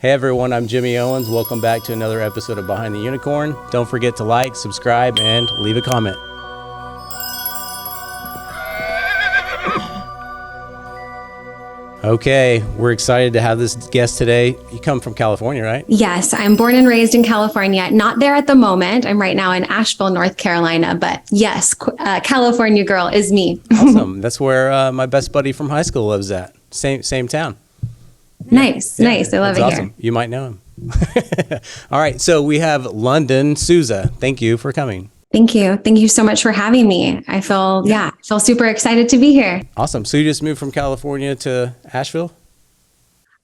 Hey everyone, I'm Jimmy Owens. Welcome back to another episode of Behind the Unicorn. Don't forget to like, subscribe, and leave a comment. Okay, we're excited to have this guest today. You come from California, right? Yes, I'm born and raised in California. Not there at the moment. I'm right now in Asheville, North Carolina. But yes, California girl is me. Awesome. That's where my best buddy from high school lives at. Same town. Nice. I love it awesome. here. You might know him. All right, so we have Lunden Souza. Thank you for coming. Thank you. Thank you so much for having me. I feel super excited to be here. Awesome. So you just moved from California to Asheville?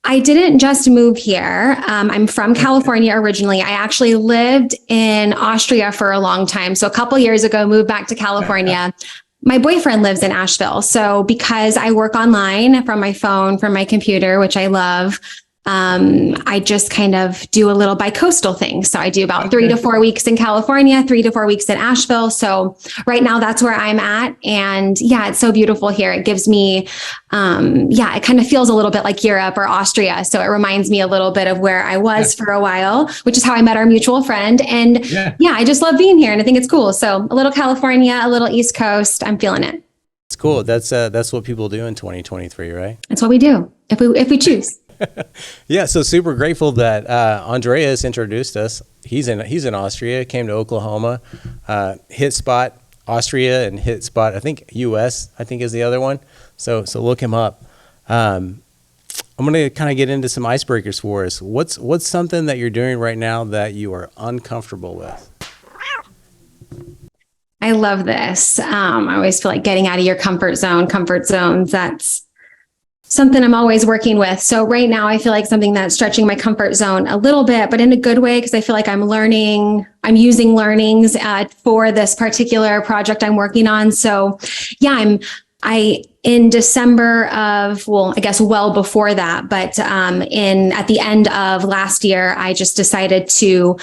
I didn't just move here. I'm from California originally. I actually lived in Austria for a long time. So a couple years ago, moved back to California. My boyfriend lives in Asheville. So because I work online from my phone, from my computer, which I love, I just kind of do a little bi-coastal thing. So I do about 3 to 4 weeks in California, 3 to 4 weeks in Asheville. So right now that's where I'm at. And yeah, it's so beautiful here. It gives me, it kind of feels a little bit like Europe or Austria. So it reminds me a little bit of where I was for a while, which is how I met our mutual friend. And I just love being here and I think it's cool. So a little California, a little East Coast, I'm feeling it. It's cool. That's what people do in 2023, right? That's what we do if we choose. Yeah, so super grateful that Andreas introduced us. He's in Austria, came to Oklahoma, hit spot Austria and hit spot I think US I think is the other one. So look him up. I'm gonna kind of get into some icebreakers for us. What's something that you're doing right now that you are uncomfortable with? I love this. I always feel like getting out of your comfort zones. That's something I'm always working with. So right now I feel like something that's stretching my comfort zone a little bit, but in a good way, because I feel like I'm using learnings for this particular project I'm working on. So yeah, in December of, well before that, but at the end of last year, I just decided to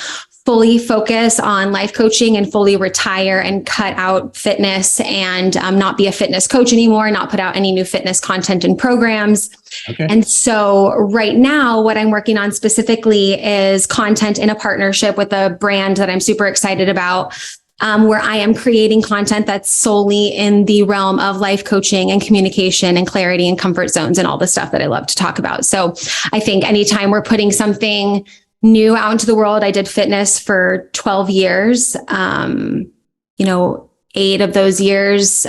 fully focus on life coaching and fully retire and cut out fitness and not be a fitness coach anymore, not put out any new fitness content and programs. Okay. And so right now, what I'm working on specifically is content in a partnership with a brand that I'm super excited about, where I am creating content that's solely in the realm of life coaching and communication and clarity and comfort zones and all the stuff that I love to talk about. So I think anytime we're putting something new out into the world. I did fitness for 12 years. 8 of those years,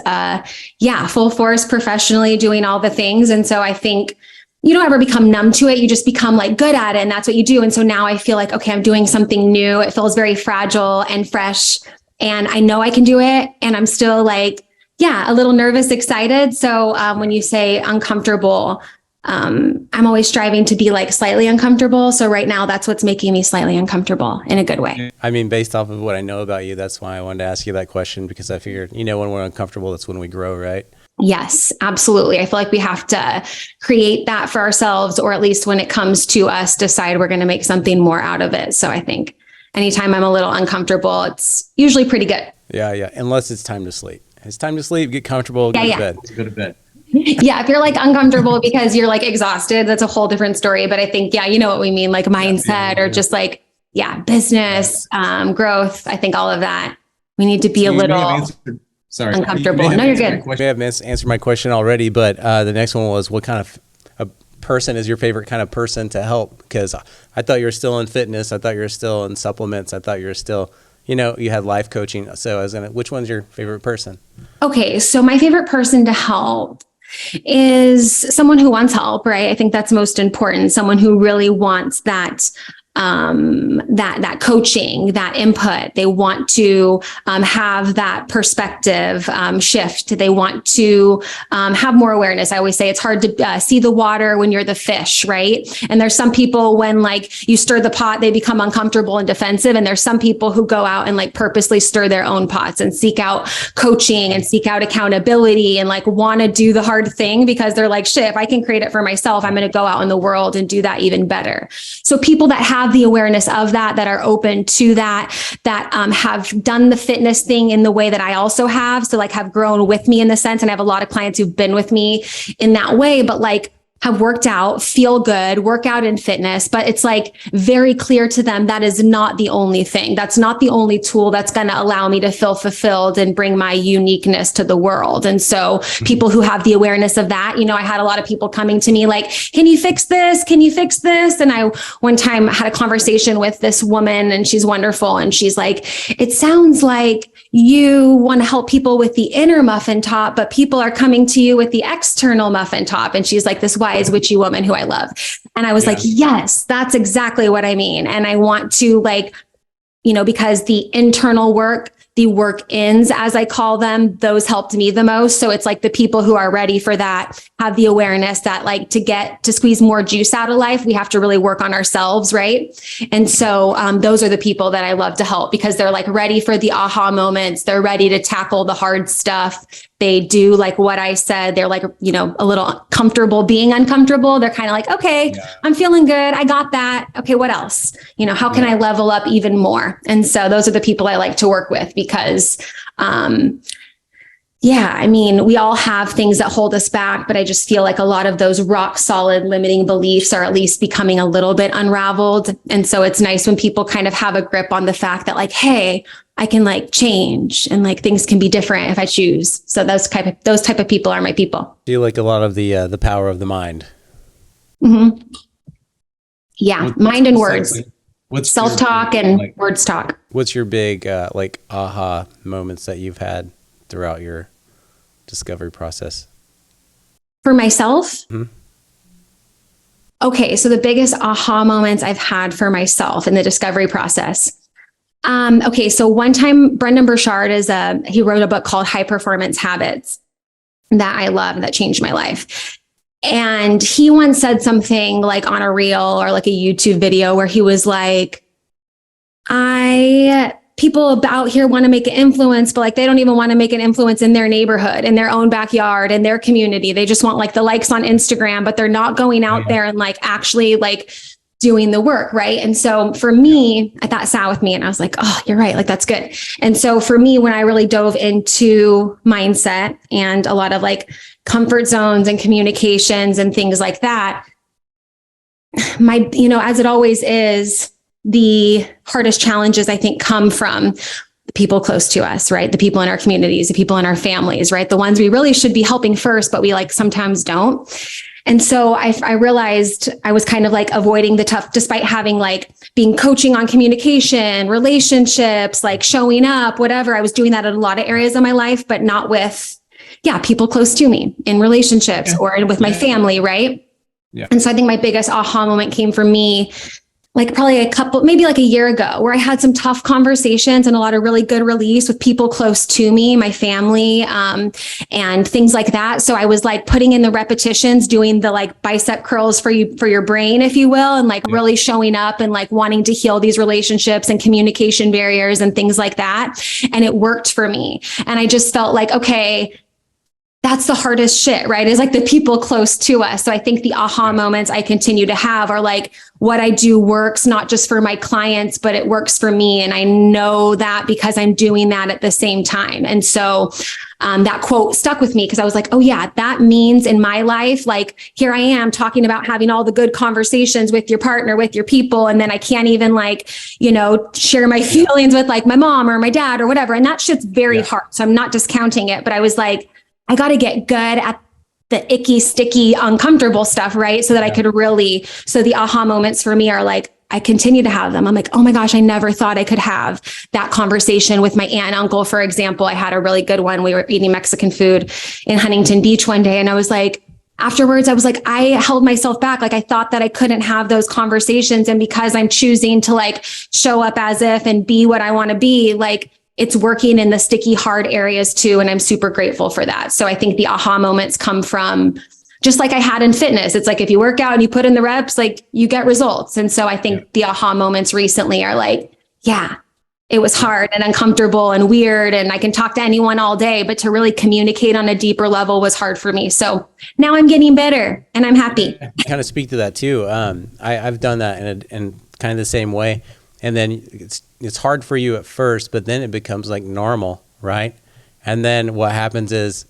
full force professionally doing all the things. And so I think you don't ever become numb to it. You just become like good at it. And that's what you do. And so now I feel like, okay, I'm doing something new. It feels very fragile and fresh. And I know I can do it. And I'm still like, a little nervous, excited. So when you say uncomfortable, I'm always striving to be like slightly uncomfortable. So right now that's what's making me slightly uncomfortable in a good way. I mean, based off of what I know about you, that's why I wanted to ask you that question, because I figured, when we're uncomfortable, that's when we grow, right? Yes, absolutely. I feel like we have to create that for ourselves, or at least when it comes to us, decide we're going to make something more out of it. So I think anytime I'm a little uncomfortable, it's usually pretty good. Yeah. Unless it's time to sleep. It's time to sleep, get comfortable, go to bed. Go to bed. Yeah, if you're like uncomfortable because you're like exhausted, that's a whole different story. But I think, you know what we mean, like mindset or just like, business, growth. I think all of that. We need to be a little uncomfortable. No, you're good. You may have answered my question already, but the next one was, what kind of a person is your favorite kind of person to help? Because I thought you were still in fitness. I thought you were still in supplements. I thought you were still, you had life coaching. So which one's your favorite person? Okay, so my favorite person to help is someone who wants help, right? I think that's most important. Someone who really wants that that coaching, that input. They want to have that perspective shift. They want to have more awareness. I always say it's hard to see the water when you're the fish, right? And there's some people when like you stir the pot, they become uncomfortable and defensive. And there's some people who go out and like purposely stir their own pots and seek out coaching and seek out accountability and like want to do the hard thing because they're like, shit, if I can create it for myself, I'm going to go out in the world and do that even better. So people that have the awareness of that are open to that have done the fitness thing in the way that I also have. So like have grown with me in the sense, and I have a lot of clients who've been with me in that way, but like have worked out, feel good, work out in fitness, but it's like very clear to them that is not the only thing. That's not the only tool that's going to allow me to feel fulfilled and bring my uniqueness to the world. And so people who have the awareness of that, I had a lot of people coming to me like, can you fix this? Can you fix this? And I one time had a conversation with this woman, and she's wonderful. And she's like, it sounds like you want to help people with the inner muffin top, but people are coming to you with the external muffin top. And she's like this wise, witchy woman who I love. And I was like, yes, that's exactly what I mean. And I want to because the internal work, the work-ins, as I call them, those helped me the most. So it's like the people who are ready for that have the awareness that like to squeeze more juice out of life, we have to really work on ourselves, right? And so those are the people that I love to help because they're like ready for the aha moments. They're ready to tackle the hard stuff. They do like what I said. They're like, a little comfortable being uncomfortable. They're kind of like, okay, I'm feeling good. I got that. Okay, what else? How can I level up even more? And so those are the people I like to work with because, we all have things that hold us back, but I just feel like a lot of those rock solid limiting beliefs are at least becoming a little bit unraveled. And so it's nice when people kind of have a grip on the fact that like, hey, I can like change and like things can be different if I choose. So those type of people are my people. Do you like a lot of the power of the mind? Mm-hmm. Yeah. Mind and words. What's self-talk and words talk. What's your big aha moments that you've had throughout your discovery process? For myself? Mm-hmm. Okay. So the biggest aha moments I've had for myself in the discovery process. Okay. So one time Brendan Burchard he wrote a book called High Performance Habits that I love that changed my life. And he once said something like on a reel or like a YouTube video where he was like, people out here want to make an influence, but like they don't even want to make an influence in their neighborhood, in their own backyard, in their community. They just want like the likes on Instagram, but they're not going out there and like actually like doing the work. Right. And so for me, that sat with me and I was like, oh, you're right. Like, that's good. And so for me, when I really dove into mindset and a lot of like comfort zones and communications and things like that, as it always is, the hardest challenges I think come from the people close to us, right? The people in our communities, the people in our families, right? The ones we really should be helping first, but we like sometimes don't. And so I realized I was kind of like avoiding the tough, despite having like being coaching on communication, relationships, like showing up, whatever. I was doing that in a lot of areas of my life, but not with, people close to me in relationships or with my family. Right. Yeah. And so I think my biggest aha moment came for me like probably maybe like a year ago, where I had some tough conversations and a lot of really good release with people close to me, my family, and things like that. So I was like putting in the repetitions, doing the like bicep curls for your brain, if you will, and like really showing up and like wanting to heal these relationships and communication barriers and things like that. And it worked for me. And I just felt like, okay, that's the hardest shit, right? Is like the people close to us. So I think the aha moments I continue to have are like, what I do works not just for my clients, but it works for me. And I know that because I'm doing that at the same time. And so that quote stuck with me because I was like, oh yeah, that means in my life, like here I am talking about having all the good conversations with your partner, with your people. And then I can't even like, share my feelings with like my mom or my dad or whatever. And that shit's very hard. So I'm not discounting it, but I was like, I got to get good at the icky, sticky, uncomfortable stuff, right? So that I could so the aha moments for me are like, I continue to have them. I'm like, oh my gosh, I never thought I could have that conversation with my aunt and uncle. For example, I had a really good one. We were eating Mexican food in Huntington Beach one day. And I was like, afterwards, I was like, I held myself back. Like I thought that I couldn't have those conversations. And because I'm choosing to like show up as if and be what I want to be, like it's working in the sticky, hard areas too. And I'm super grateful for that. So I think the aha moments come from just like I had in fitness. It's like, if you work out and you put in the reps, like you get results. And so I think the aha moments recently are like, yeah, it was hard and uncomfortable and weird. And I can talk to anyone all day, but to really communicate on a deeper level was hard for me. So now I'm getting better and I'm happy. Kind of speak to that too. I've done that in kind of the same way. And then it's hard for you at first, but then it becomes like normal, right? And then what happens is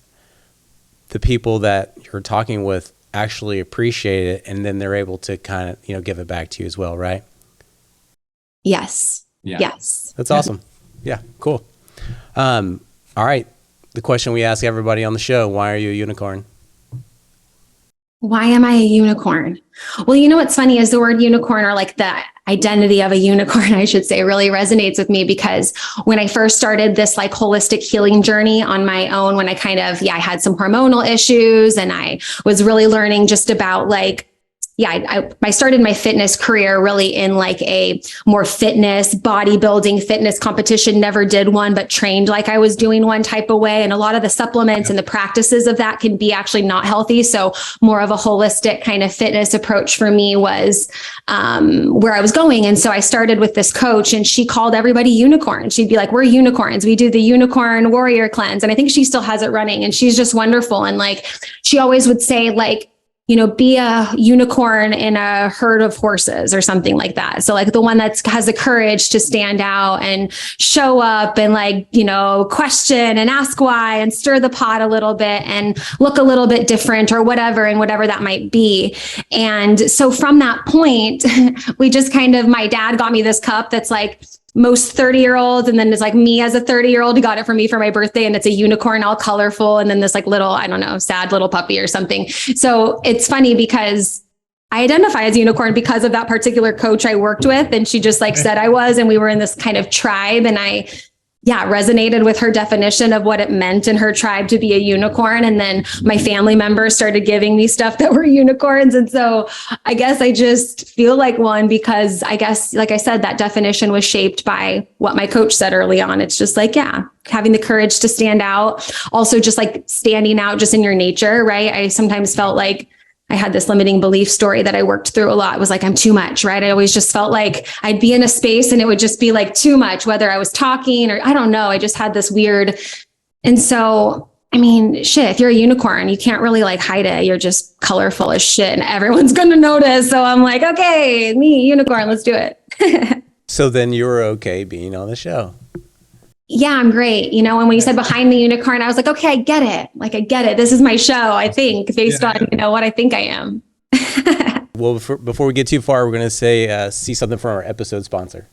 the people that you're talking with actually appreciate it, and then they're able to kind of, give it back to you as well, right? Yes. Yeah. Yes. That's awesome. Yeah, cool. All right. The question we ask everybody on the show, why are you a unicorn? Why am I a unicorn? Well, you know what's funny is the word unicorn, or like the identity of a unicorn, I should say, really resonates with me, because when I first started this like holistic healing journey on my own, when I I had some hormonal issues and I was really learning just about like, I started my fitness career really in like a more fitness, bodybuilding, fitness competition, never did one, but trained like I was doing one type of way. And a lot of the supplements and the practices of that can be actually not healthy. So more of a holistic kind of fitness approach for me was where I was going. And so I started with this coach, and she called everybody unicorns. She'd be like, we're unicorns. We do the unicorn warrior cleanse. And I think she still has it running, and she's just wonderful. And like, she always would say like, be a unicorn in a herd of horses or something like that. So like the one that has the courage to stand out and show up and like, question and ask why and stir the pot a little bit and look a little bit different or whatever, and whatever that might be. And so from that point, we just my dad got me this cup that's like most 30-year-olds. And then it's like me as a 30-year-old, he got it for me for my birthday, and it's a unicorn, all colorful. And then this like little, I don't know, sad little puppy or something. So it's funny because I identify as a unicorn because of that particular coach I worked with. And she just like said I was, and we were in this kind of tribe, and I resonated with her definition of what it meant in her tribe to be a unicorn. And then my family members started giving me stuff that were unicorns. And so I guess I just feel like one, because I guess, like I said, that definition was shaped by what my coach said early on. It's just like, having the courage to stand out. Also just like standing out just in your nature, right? I sometimes felt like I had this limiting belief story that I worked through a lot. It was like, I'm too much, right? I always just felt like I'd be in a space and it would just be like too much, whether I was talking or I don't know. I just had this weird. And so, I mean, shit, if you're a unicorn, you can't really like hide it. You're just colorful as shit and everyone's going to notice. So I'm like, okay, me, unicorn, let's do it. So then you were okay being on the show. Yeah, I'm great. And when you said behind the unicorn, I was like, okay, I get it. Like, I get it. This is my show, I think, based on, what I think I am. Well, before we get too far, we're going to say, see something from our episode sponsor.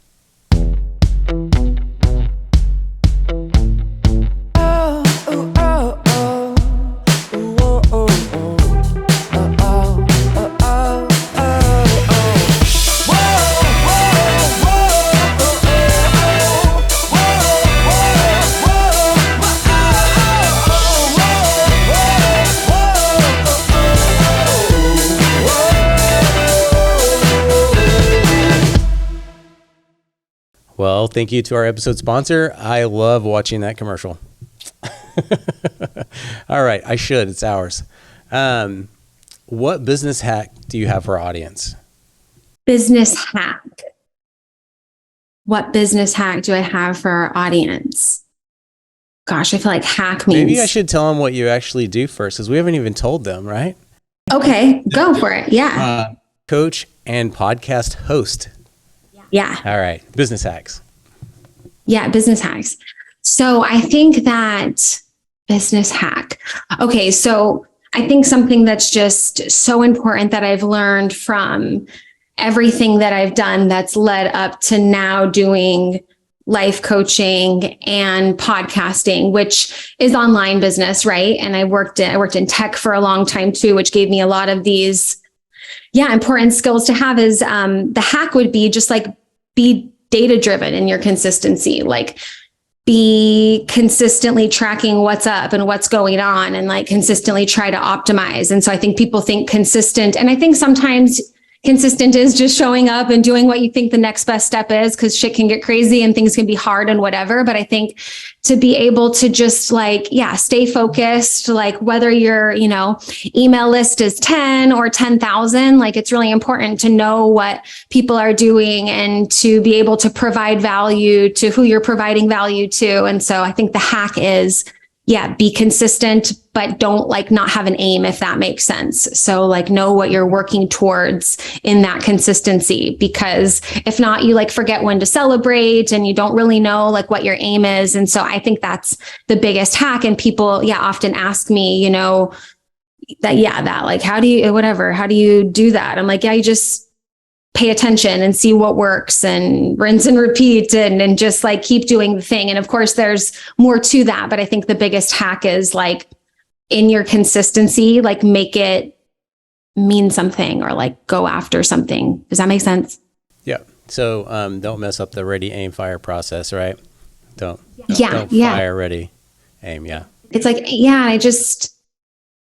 Well, thank you to our episode sponsor. I love watching that commercial. All right, it's ours. What business hack do you have for our audience? Business hack. What business hack do I have for our audience? Gosh, I feel like hack means... Maybe I should tell them what you actually do first, because we haven't even told them, right? Okay, go for it. Yeah. Coach and podcast host. Yeah. All right. Business hacks. Yeah. Business hacks. So I think that business hack. Okay. So I think something that's just so important that I've learned from everything that I've done that's led up to now doing life coaching and podcasting, which is online business, right? And I worked in tech for a long time too, which gave me a lot of these important skills to have. Is the hack would be just like be data driven in your consistency, like be consistently tracking what's up and what's going on, and like consistently try to optimize. And so I think people think consistent, and I think sometimes consistent is just showing up and doing what you think the next best step is, because shit can get crazy and things can be hard and whatever. But I think to be able to just like, stay focused, like whether your, email list is 10 or 10,000, like it's really important to know what people are doing and to be able to provide value to who you're providing value to. And so I think the hack is, be consistent, but don't like not have an aim, if that makes sense. So like know what you're working towards in that consistency, because if not, you like forget when to celebrate and you don't really know like what your aim is. And so I think that's the biggest hack. And people, often ask me, that like, how do you do that? I'm like, yeah, you just pay attention and see what works and rinse and repeat and just like keep doing the thing. And of course there's more to that, but I think the biggest hack is like in your consistency, like make it mean something or like go after something. Does that make sense? Yeah. So don't mess up the ready, aim, fire process, right? Don't fire, ready, aim. Yeah. It's like, yeah, I just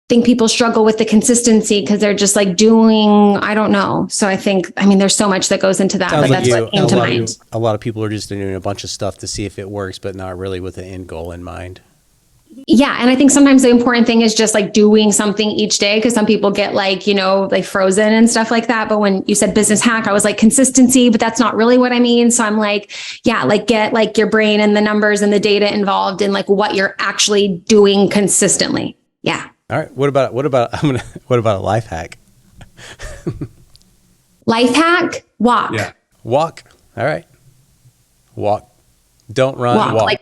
think people struggle with the consistency because they're just like doing, I don't know. So I think, there's so much that goes into that, but that's what came to mind. A lot of people are just doing a bunch of stuff to see if it works, but not really with the end goal in mind. Yeah. And I think sometimes the important thing is just like doing something each day. Cause some people get like, like frozen and stuff like that. But when you said business hack, I was like consistency, but that's not really what I mean. So I'm like, yeah, like get like your brain and the numbers and the data involved in like what you're actually doing consistently. Yeah. All right. What about a life hack? Life hack? Walk. Yeah. Walk. All right. Walk. Don't run. Walk. Like,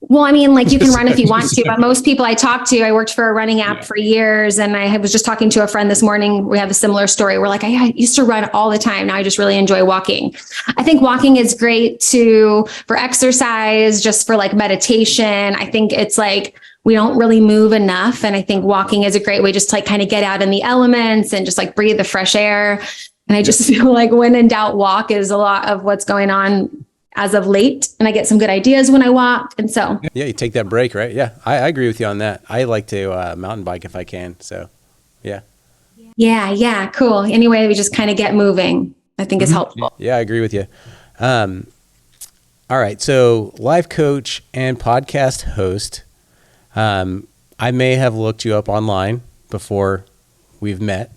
you can run if you want to, but most people I talk to, I worked for a running app for years. And I was just talking to a friend this morning. We have a similar story. We're like, I used to run all the time. Now I just really enjoy walking. I think walking is great for exercise, just for like meditation. I think it's like, we don't really move enough. And I think walking is a great way just to like kind of get out in the elements and just like breathe the fresh air. And I just feel like when in doubt, walk is a lot of what's going on as of late. And I get some good ideas when I walk. And so. Yeah, you take that break, right? Yeah, I agree with you on that. I like to mountain bike if I can. So, yeah. Yeah, cool. Anyway, we just kind of get moving. I think is helpful. Yeah, I agree with you. All right. So life coach and podcast host. I may have looked you up online before we've met,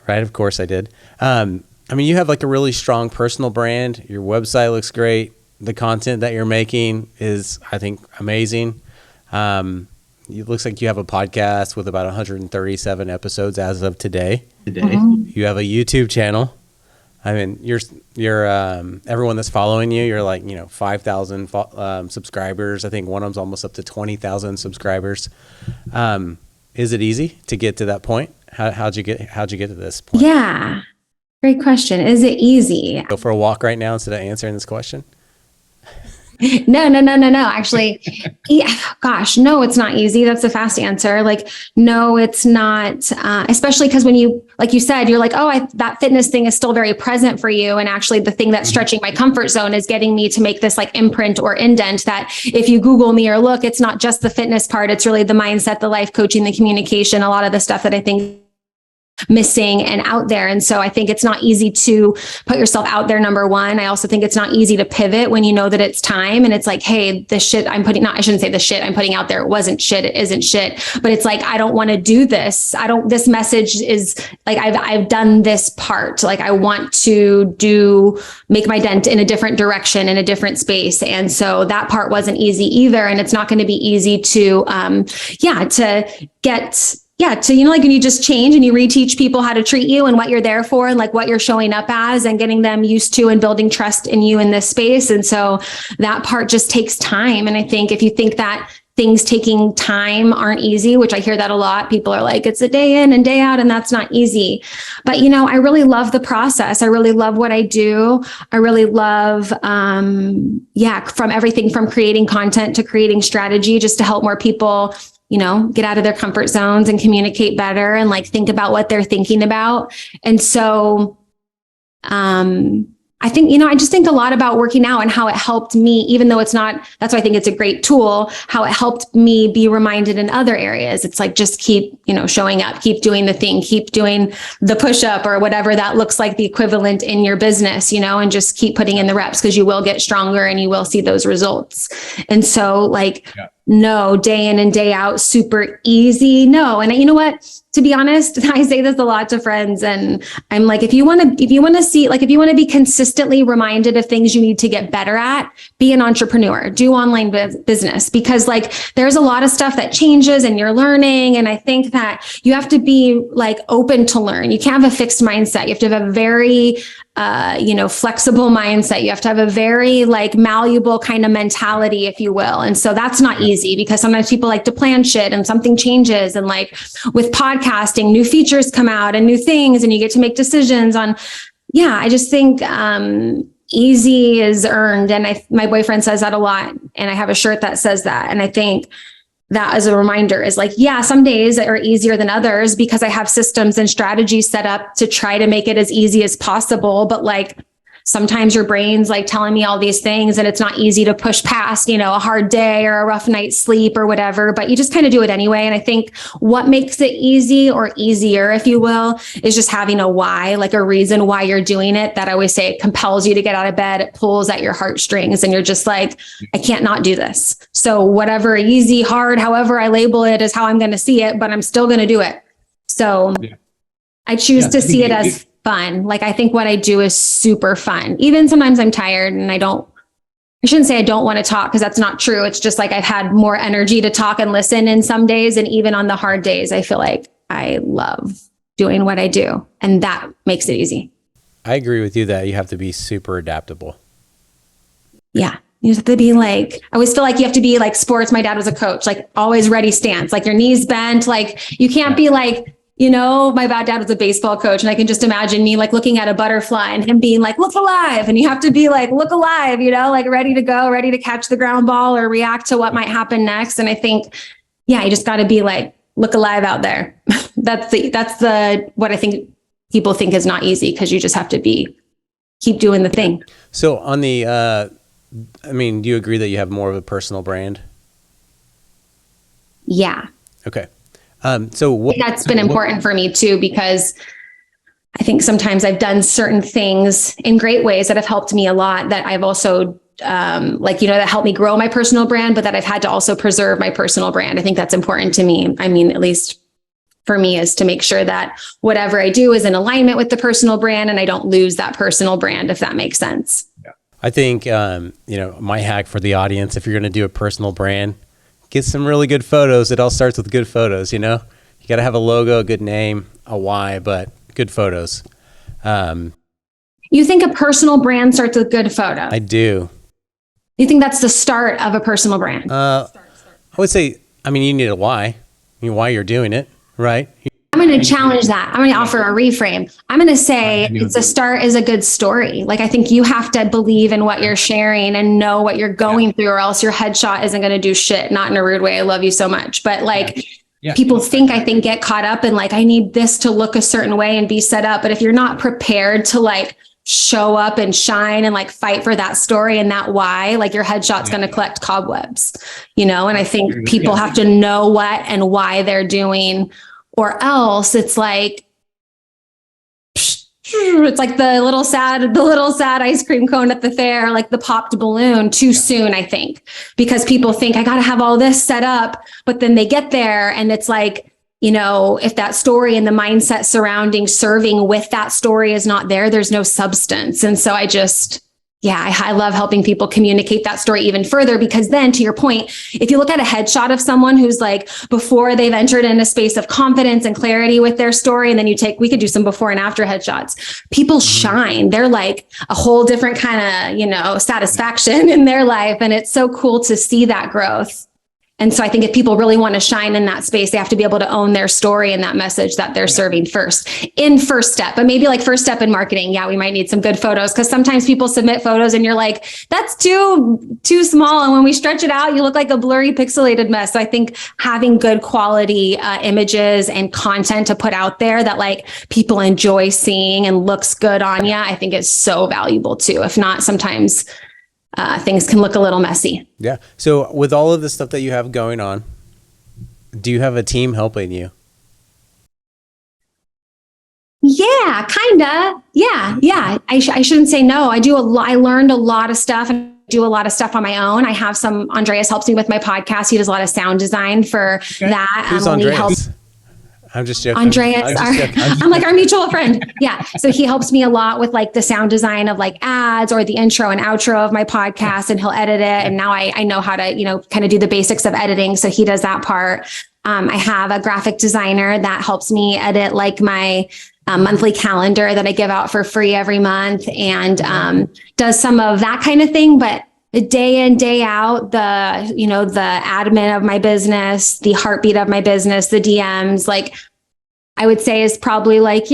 right? Of course I did. You have like a really strong personal brand. Your website looks great. The content that you're making is, I think, amazing. It looks like you have a podcast with about 137 episodes as of today. You have a YouTube channel. You're everyone that's following you, you're like, 5,000 subscribers. I think one of them's almost up to 20,000 subscribers. Is it easy to get to that point? How'd you get to this point? Yeah. Great question. Is it easy? Go for a walk right now instead of answering this question. No. Actually, gosh, no, it's not easy. That's a fast answer. Like, no, it's not. Especially because when you, like you said, you're like, that fitness thing is still very present for you. And actually the thing that's stretching my comfort zone is getting me to make this like imprint or indent that if you Google me or look, it's not just the fitness part. It's really the mindset, the life coaching, the communication, a lot of the stuff that I think missing and out there. And so I think it's not easy to put yourself out there. Number one, I also think it's not easy to pivot when you know that it's time. And it's like, hey, this shit I shouldn't say the shit I'm putting out there. It wasn't shit. It isn't shit. But it's like, I don't want to do this. This message is like, I've done this part. Like I want to make my dent in a different direction, in a different space. And so that part wasn't easy either. And it's not going to be easy to like when you just change and you reteach people how to treat you and what you're there for and like what you're showing up as and getting them used to and building trust in you in this space. And so that part just takes time. And I think if you think that things taking time aren't easy, which I hear that a lot, people are like, it's a day in and day out, and that's not easy. But, I really love the process. I really love what I do. I really love, from everything from creating content to creating strategy, just to help more people get out of their comfort zones and communicate better and like think about what they're thinking about. And so, I think, I just think a lot about working out and how it helped me, even though it's not, that's why I think it's a great tool, how it helped me be reminded in other areas. It's like, just keep, showing up, keep doing the thing, keep doing the push-up or whatever that looks like the equivalent in your business, and just keep putting in the reps because you will get stronger and you will see those results. And so no, day in and day out, super easy. No. And you know what? To be honest, I say this a lot to friends and I'm like, if you want to be consistently reminded of things you need to get better at, be an entrepreneur, do online business, because like there's a lot of stuff that changes and you're learning. And I think that you have to be like open to learn. You can't have a fixed mindset. You have to have a very flexible mindset. You have to have a very like malleable kind of mentality, if you will. And so that's not easy, because sometimes people like to plan shit and something changes. And like with podcasting, new features come out and new things, and you get to make decisions on, I just think, easy is earned. And my boyfriend says that a lot. And I have a shirt that says that. And I think that as a reminder is like, some days are easier than others because I have systems and strategies set up to try to make it as easy as possible. But like, sometimes your brain's like telling me all these things and it's not easy to push past, a hard day or a rough night's sleep or whatever, but you just kind of do it anyway. And I think what makes it easy or easier, if you will, is just having a why, like a reason why you're doing it. That I always say, it compels you to get out of bed. It pulls at your heartstrings and you're just like, I can't not do this. So whatever, easy, hard, however I label it is how I'm going to see it, but I'm still going to do it. So I choose to see it as fun. Like, I think what I do is super fun. Even sometimes I'm tired and I shouldn't say I don't want to talk, because that's not true. It's just like I've had more energy to talk and listen in some days. And even on the hard days, I feel like I love doing what I do. And that makes it easy. I agree with you that you have to be super adaptable. Yeah. You have to be like, I always feel like you have to be like sports. My dad was a coach, like always ready stance, like your knees bent. Like you can't be like, my dad was a baseball coach, and I can just imagine me like looking at a butterfly and him being like, look alive. And you have to be like, look alive, like ready to go, ready to catch the ground ball or react to what might happen next. And I think, you just got to be like, look alive out there. That's what I think people think is not easy, because you just have to keep doing the thing. So on the, do you agree that you have more of a personal brand? Yeah. Okay. That's been important for me too, because I think sometimes I've done certain things in great ways that have helped me a lot, that I've also, that helped me grow my personal brand, but that I've had to also preserve my personal brand. I think that's important to me. At least for me, is to make sure that whatever I do is in alignment with the personal brand and I don't lose that personal brand, if that makes sense. Yeah. I think, my hack for the audience, if you're going to do a personal brand, get some really good photos. It all starts with good photos, You got to have a logo, a good name, a why, but good photos. You think a personal brand starts with good photo? I do. You think that's the start of a personal brand? I would say, you need a why. Why you're doing it, right? I'm going to challenge that. I'm going to offer a reframe. I'm going to say it's a start is a good story. Like, I think you have to believe in what you're sharing and know what you're going through, or else your headshot isn't going to do shit. Not in a rude way. I love you so much. But like, people get caught up in like, I need this to look a certain way and be set up. But if you're not prepared to like show up and shine and like fight for that story and that why, like your headshot's going to collect cobwebs, and I think people have to know what and why they're doing. Or else it's like the little sad ice cream cone at the fair, like the popped balloon too soon, I think, because people think I got to have all this set up, but then they get there and it's like, if that story and the mindset surrounding serving with that story is not there, there's no substance. And so I love helping people communicate that story even further, because then, to your point, if you look at a headshot of someone who's like, before they've entered in a space of confidence and clarity with their story, and then we could do some before and after headshots, people shine. They're like a whole different kind of, satisfaction in their life. And it's so cool to see that growth. And so I think if people really want to shine in that space, they have to be able to own their story and that message that they're serving first step. But maybe like first step in marketing, we might need some good photos, because sometimes people submit photos and you're like, that's too small. And when we stretch it out, you look like a blurry, pixelated mess. So I think having good quality images and content to put out there that like people enjoy seeing and looks good on you, I think is so valuable too. If not, sometimes things can look a little messy. Yeah. So with all of the stuff that you have going on, do you have a team helping you? Yeah, kinda. Yeah. I shouldn't say no. I learned a lot of stuff and do a lot of stuff on my own. I have Andreas helps me with my podcast. He does a lot of sound design for that. Who's Andreas? I'm just joking. Andreas, I'm just joking. I'm like our mutual friend. Yeah. So he helps me a lot with like the sound design of like ads or the intro and outro of my podcast, and he'll edit it. And now I know how to, kind of do the basics of editing. So he does that part. I have a graphic designer that helps me edit like my monthly calendar that I give out for free every month, and does some of that kind of thing. But the day in, day out, the admin of my business, the heartbeat of my business, the DMs, like I would say is probably like,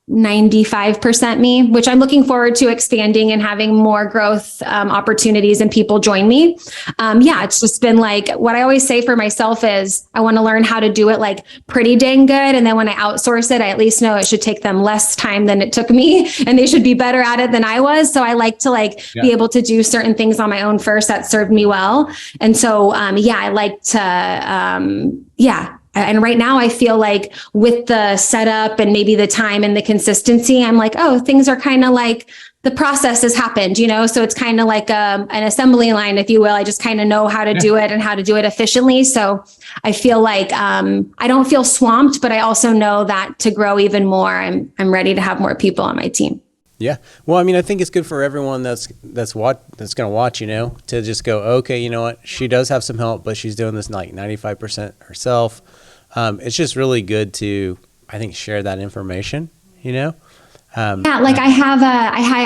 95% me, which I'm looking forward to expanding and having more growth opportunities and people join me. It's just been like, what I always say for myself is I want to learn how to do it like pretty dang good. And then when I outsource it, I at least know it should take them less time than it took me, and they should be better at it than I was. So I like to be able to do certain things on my own first that served me well. And so, I like to, and right now I feel like with the setup and maybe the time and the consistency, I'm like, oh, things are kind of like the process has happened, so it's kind of like an assembly line, if you will. I just kind of know how to do it and how to do it efficiently. So I feel like I don't feel swamped, but I also know that to grow even more, I'm ready to have more people on my team. Yeah. Well, I mean, I think it's good for everyone that's going to watch, to just go, okay, you know what? She does have some help, but she's doing this like 95% herself. It's just really good to, I think, share that information, I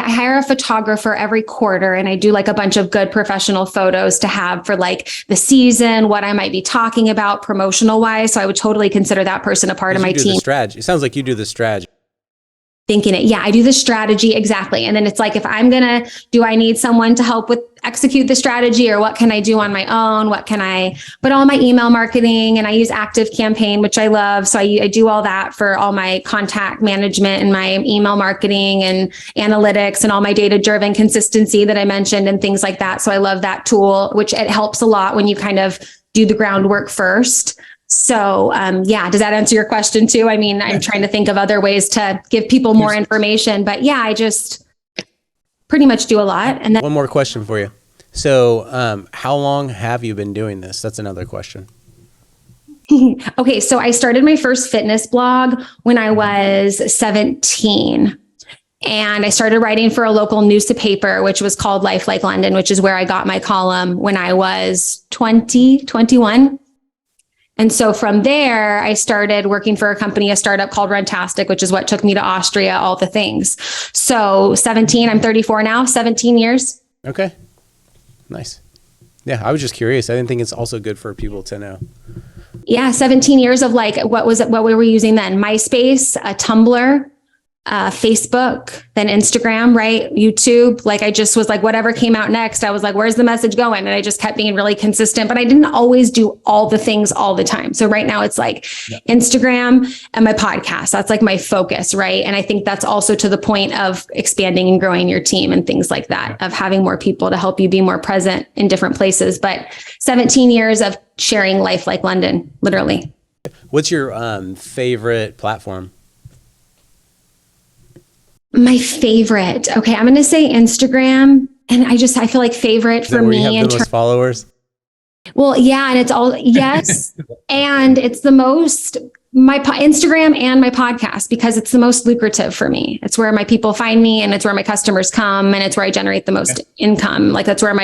hire a photographer every quarter, and I do like a bunch of good professional photos to have for like the season, what I might be talking about promotional wise. So I would totally consider that person a part of my team. The strategy. It sounds like you do the strategy. Thinking it. Yeah, I do the strategy. Exactly. And then it's like, if I'm do I need someone to help with execute the strategy, or what can I do on my own? But all my email marketing, and I use Active Campaign, which I love. So I do all that for all my contact management and my email marketing and analytics and all my data-driven consistency that I mentioned and things like that. So I love that tool, which it helps a lot when you kind of do the groundwork first. So, does that answer your question too? I mean, I'm trying to think of other ways to give people more information, but I just pretty much do a lot. And then one more question for you. So, how long have you been doing this? That's another question. Okay. So I started my first fitness blog when I was 17. And I started writing for a local newspaper, which was called Life Like London, which is where I got my column when I was 21. And so from there, I started working for a startup called Runtastic, which is what took me to Austria, all the things. So 17, I'm 34 now, 17 years. Okay. Nice. Yeah, I was just curious. I didn't think it's also good for people to know. Yeah, 17 years of like, what were we using then? MySpace, Tumblr, Facebook, then Instagram, right? YouTube. Like I just was like, whatever came out next, I was like, where's the message going? And I just kept being really consistent, but I didn't always do all the things all the time. So right now it's like Instagram and my podcast. That's like my focus, right? And I think that's also to the point of expanding and growing your team and things like that, of having more people to help you be more present in different places. But 17 years of sharing Life Like London, literally. What's your favorite platform? My favorite. Okay. I'm going to say Instagram. And I feel like favorite for me. You have the most followers? Well, yeah. And it's all, yes. And it's the most, my Instagram and my podcast, because it's the most lucrative for me. It's where my people find me, and it's where my customers come, and it's where I generate the most income. Like that's where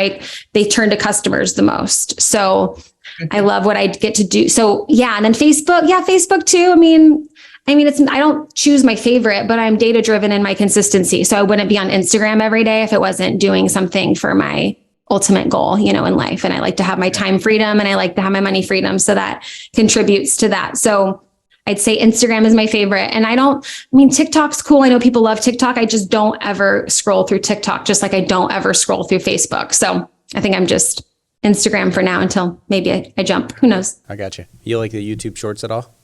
they turn to customers the most. So I love what I get to do. So and then Facebook. Yeah. Facebook too. I mean, I don't choose my favorite, but I'm data driven in my consistency. So I wouldn't be on Instagram every day if it wasn't doing something for my ultimate goal, in life. And I like to have my time freedom, and I like to have my money freedom. So that contributes to that. So I'd say Instagram is my favorite. And TikTok's cool. I know people love TikTok. I just don't ever scroll through TikTok, just like I don't ever scroll through Facebook. So I think I'm just Instagram for now until maybe I jump. Who knows? I got you. You like the YouTube shorts at all?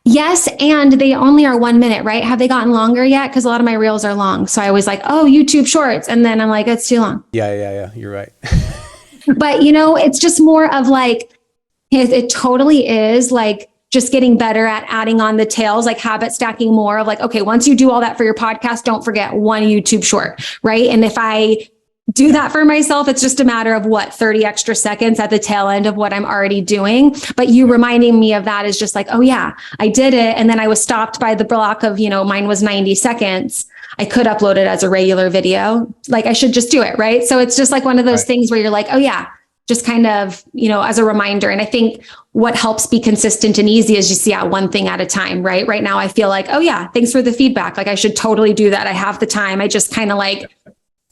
Yes. And they only are 1 minute, right? Have they gotten longer yet? Because a lot of my reels are long. So I was like, oh, YouTube shorts. And then I'm like, it's too long. Yeah. You're right. But, it's just more of like, it totally is like just getting better at adding on the tails, like habit stacking more of like, okay, once you do all that for your podcast, don't forget one YouTube short, right? And if I do that for myself. It's just a matter of 30 extra seconds at the tail end of what I'm already doing. But you reminding me of that is just like, oh yeah, I did it. And then I was stopped by the block of, mine was 90 seconds. I could upload it as a regular video. Like I should just do it. Right. So it's just like one of those things where you're like, oh yeah, just kind of, as a reminder. And I think what helps be consistent and easy is just, one thing at a time, right? Right now, I feel like, oh yeah, thanks for the feedback. Like I should totally do that. I have the time. I just kind of like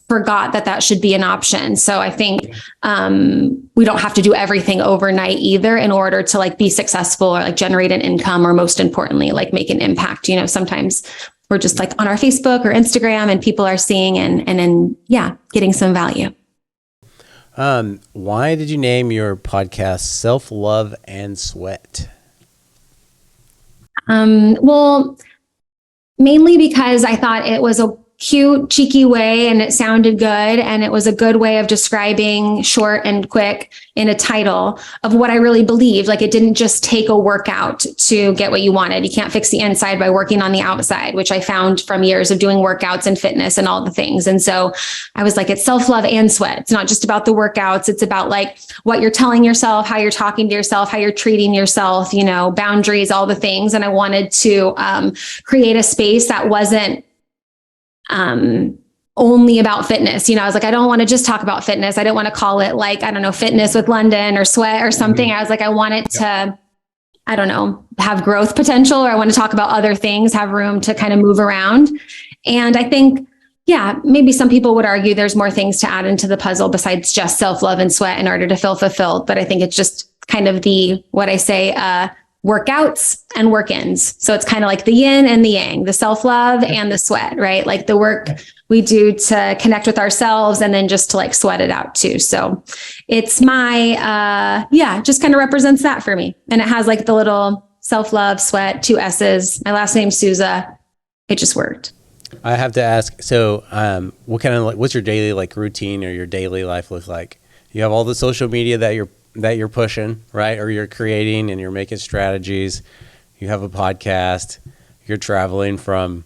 forgot that should be an option. So I think we don't have to do everything overnight either in order to like be successful or like generate an income, or most importantly, like make an impact. Sometimes we're just like on our Facebook or Instagram and people are seeing and then, getting some value. Why did you name your podcast Self-Love and Sweat? Well, mainly because I thought it was a cute, cheeky way and it sounded good. And it was a good way of describing short and quick in a title of what I really believed. Like it didn't just take a workout to get what you wanted. You can't fix the inside by working on the outside, which I found from years of doing workouts and fitness and all the things. And so I was like, it's self-love and sweat. It's not just about the workouts. It's about like what you're telling yourself, how you're talking to yourself, how you're treating yourself, boundaries, all the things. And I wanted to create a space that wasn't only about fitness. I was like, I don't want to just talk about fitness. I don't want to call it like, I don't know, fitness with Lunden or sweat or something. I was like, I want it to, I don't know, have growth potential, or I want to talk about other things, have room to kind of move around. And I think, maybe some people would argue there's more things to add into the puzzle besides just self-love and sweat in order to feel fulfilled. But I think it's just kind of what I say, workouts and work-ins. So it's kind of like the yin and the yang, the self-love and the sweat, right? Like the work we do to connect with ourselves and then just to like sweat it out too. So it's my, just kind of represents that for me. And it has like the little self-love, sweat, 2 S's. My last name's Souza. It just worked. I have to ask, so what's your daily like routine or your daily life look like? You have all the social media that you're pushing, right? Or you're creating and you're making strategies. You have a podcast. You're traveling from,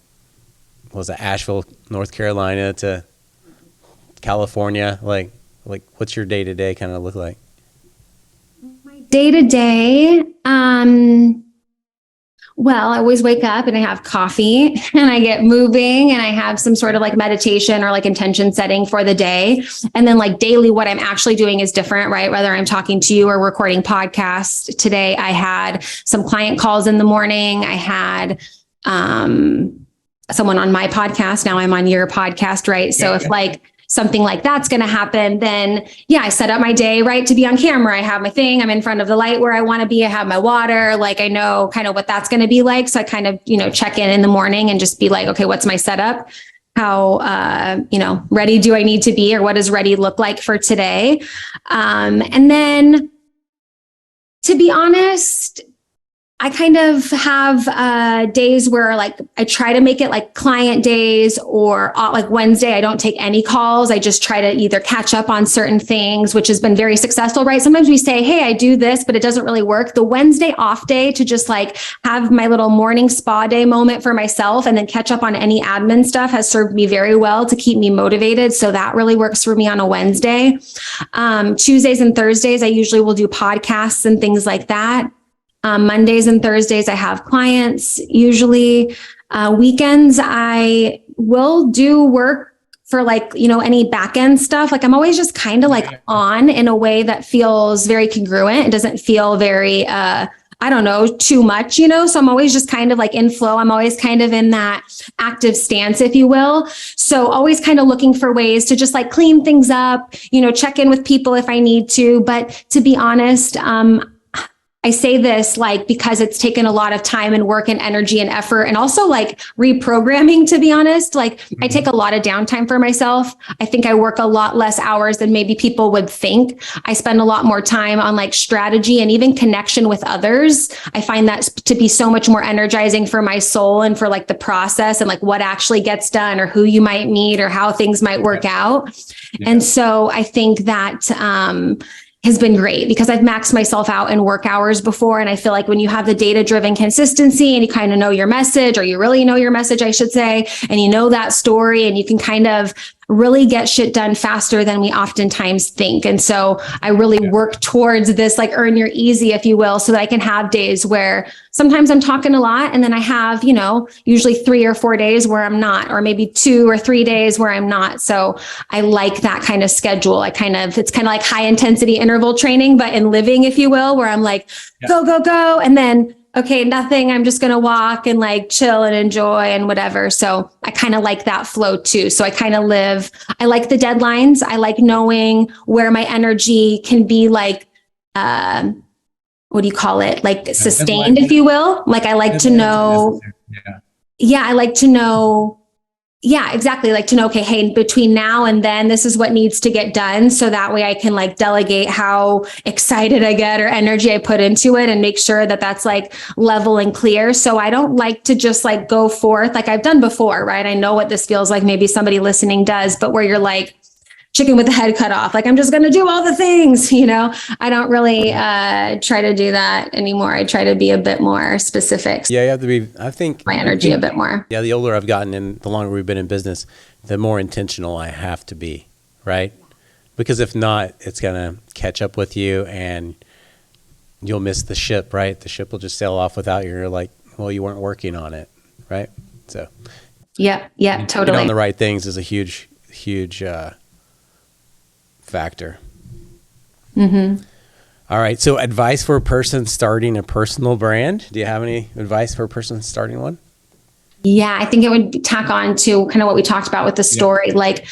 Asheville, North Carolina to California. Like what's your day-to-day kind of look like? My day-to-day, well, I always wake up and I have coffee and I get moving and I have some sort of like meditation or like intention setting for the day. And then like daily, what I'm actually doing is different, right? Whether I'm talking to you or recording podcasts. Today, I had some client calls in the morning. I had someone on my podcast. Now I'm on your podcast, right? So if like something like that's going to happen, then I set up my day, right, to be on camera. I have my thing. I'm in front of the light where I want to be. I have my water. Like I know kind of what that's going to be like. So I kind of, check in the morning and just be like, okay, what's my setup? How, ready do I need to be, or what does ready look like for today? And then to be honest, I kind of have days where like I try to make it like client days, or like Wednesday, I don't take any calls. I just try to either catch up on certain things, which has been very successful, right? Sometimes we say, hey, I do this, but it doesn't really work. The Wednesday off day to just like have my little morning spa day moment for myself and then catch up on any admin stuff has served me very well to keep me motivated. So that really works for me on a Wednesday. Tuesdays and Thursdays, I usually will do podcasts and things like that. Mondays and Thursdays, I have clients. Usually weekends, I will do work for like, any back end stuff. Like I'm always just kind of like on in a way that feels very congruent. It doesn't feel very, too much, so I'm always just kind of like in flow. I'm always kind of in that active stance, if you will. So always kind of looking for ways to just like clean things up, check in with people if I need to. But to be honest, I say this like because it's taken a lot of time and work and energy and effort, and also like reprogramming, to be honest. Like I take a lot of downtime for myself. I think I work a lot less hours than maybe people would think. I spend a lot more time on like strategy and even connection with others. I find that to be so much more energizing for my soul and for like the process and like what actually gets done, or who you might meet, or how things might work out. Yeah. And so I think that, has been great because I've maxed myself out in work hours before. And I feel like when you have the data-driven consistency and you kind of know your message, or you really know your message, I should say, and you know that story, and you can kind of really get shit done faster than we oftentimes think. And so I really work towards this, like earn your easy, if you will, so that I can have days where sometimes I'm talking a lot, and then I have, usually 3 or 4 days where I'm not, or maybe 2 or 3 days where I'm not. So I like that kind of schedule. It's kind of like high intensity interval training, but in living, if you will, where I'm like, go, go, go. And then, okay, nothing. I'm just going to walk and like chill and enjoy and whatever. So I kind of like that flow too. So I kind of I like the deadlines. I like knowing where my energy can be like, what do you call it? Like sustained, if you will. Like I like to know. I like to know. Yeah, exactly. Like to know, okay, hey, between now and then, this is what needs to get done. So that way I can like delegate how excited I get or energy I put into it and make sure that that's like level and clear. So I don't like to just like go forth like I've done before, right? I know what this feels like. Maybe somebody listening does, but where you're like chicken with the head cut off, like I'm just going to do all the things, I don't really try to do that anymore. I try to be a bit more specific. Yeah, you have to be, I think my energy a bit more. Yeah. The older I've gotten and the longer we've been in business, the more intentional I have to be, right? Because if not, it's going to catch up with you and you'll miss the ship, right? The ship will just sail off without you. You're like, well, you weren't working on it, right? So yeah, totally. Getting on the right things is a huge factor. Mm-hmm. All right. So advice for a person starting a personal brand. Do you have any advice for a person starting one? Yeah, I think it would tack on to kind of what we talked about with the story. Like